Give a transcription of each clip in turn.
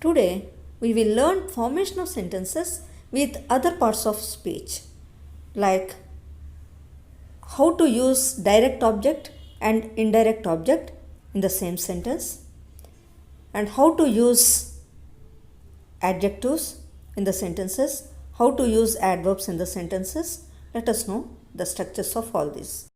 Today, we will learn formation of sentences with other parts of speech, like how to use direct object and indirect object in the same sentence, and how to use adjectives in the sentences, how to use adverbs in the sentences. Let us know the structures of all these.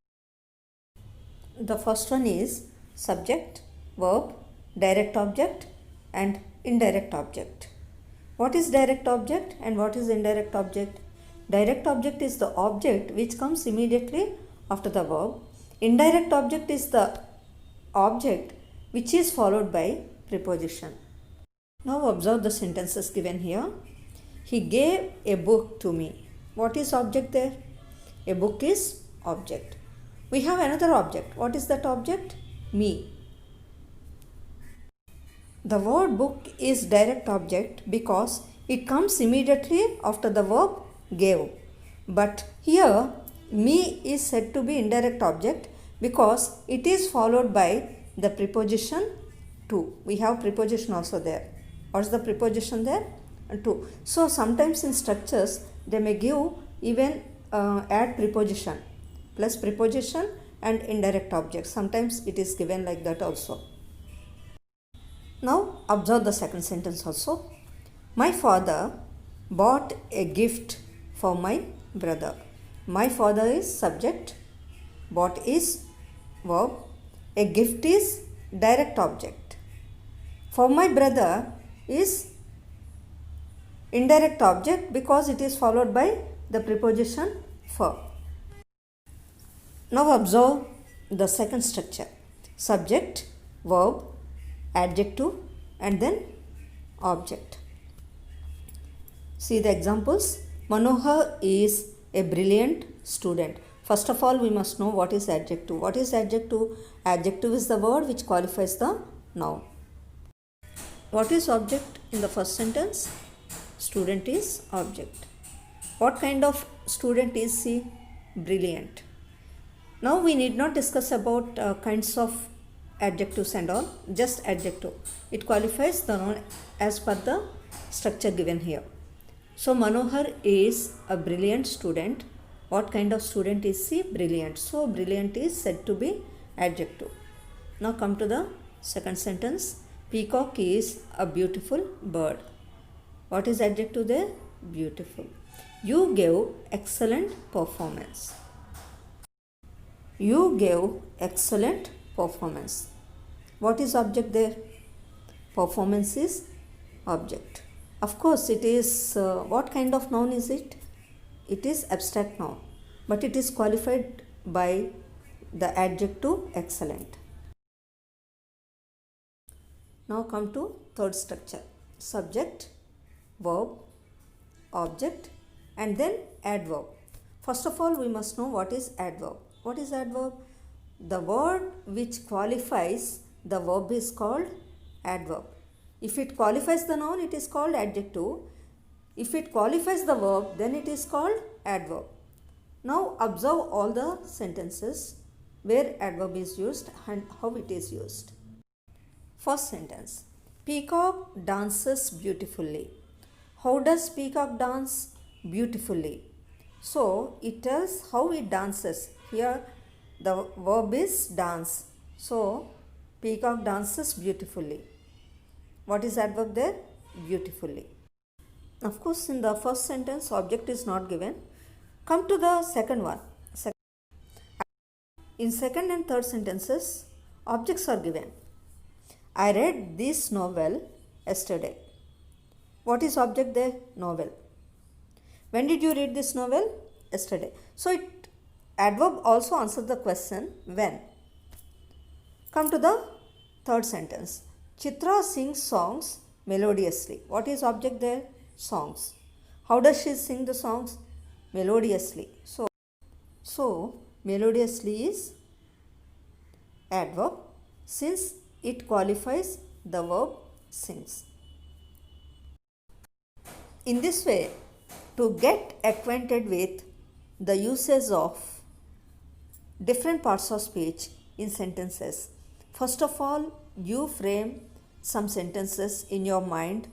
The first one is subject, verb, direct object and indirect object. What is direct object and what is indirect object? Direct object is the object which comes immediately after the verb. Indirect object is the object which is followed by preposition. Now observe the sentences given here. He gave a book to me. What is object there? A book is object. We have another object. What is that object? Me. The word book is direct object because it comes immediately after the verb gave. But here me is said to be indirect object because it is followed by the preposition to. We have preposition also there. What is the preposition there? To. So sometimes in structures they may give even add preposition plus preposition and indirect object. Sometimes it is given like that also. Now observe the second sentence also. My father bought a gift for my brother. My father is subject, bought is verb, a gift is direct object. For my brother is indirect object because it is followed by the preposition for. Now observe the second structure. Subject, verb, adjective and then object. See the examples. Manohar is a brilliant student. First of all, we must know what is adjective. What is adjective? Adjective is the word which qualifies the noun. What is object in the first sentence? Student is object. What kind of student is he? Brilliant. Now we need not discuss about kinds of adjectives and all, just adjective. It qualifies the noun as per the structure given here. So Manohar is a brilliant student. What kind of student is he? Brilliant. So brilliant is said to be adjective. Now come to the second sentence. Peacock is a beautiful bird. What is adjective there? Beautiful. You gave excellent performance. You gave excellent performance. What is object there? Performance is object. Of course, it is what kind of noun is it? It is abstract noun, but it is qualified by the adjective excellent. Now come to third structure. Subject, verb, object and then adverb. First of all, we must know what is adverb. What is adverb? The word which qualifies the verb is called adverb. If it qualifies the noun, it is called adjective. If it qualifies the verb, then it is called adverb. Now observe all the sentences where adverb is used and how it is used. First sentence. Peacock dances beautifully. How does peacock dance? Beautifully. So it tells how it dances. Here the verb is dance. So peacock dances beautifully. What is adverb there? Beautifully. Of course, in the first sentence, object is not given. Come to the second one. In second and third sentences, objects are given. I read this novel yesterday. What is object there? Novel. When did you read this novel? Yesterday. So adverb also answers the question when. Come to the third sentence. Chitra sings songs melodiously. What is object there? Songs. How does she sing the songs? Melodiously. So melodiously is adverb since it qualifies the verb sings. In this way, to get acquainted with the uses of different parts of speech in sentences, first of all, you frame some sentences in your mind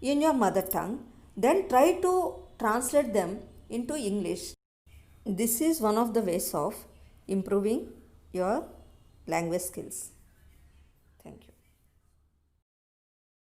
in your mother tongue, then try to translate them into English. This is one of the ways of improving your language skills. Thank you.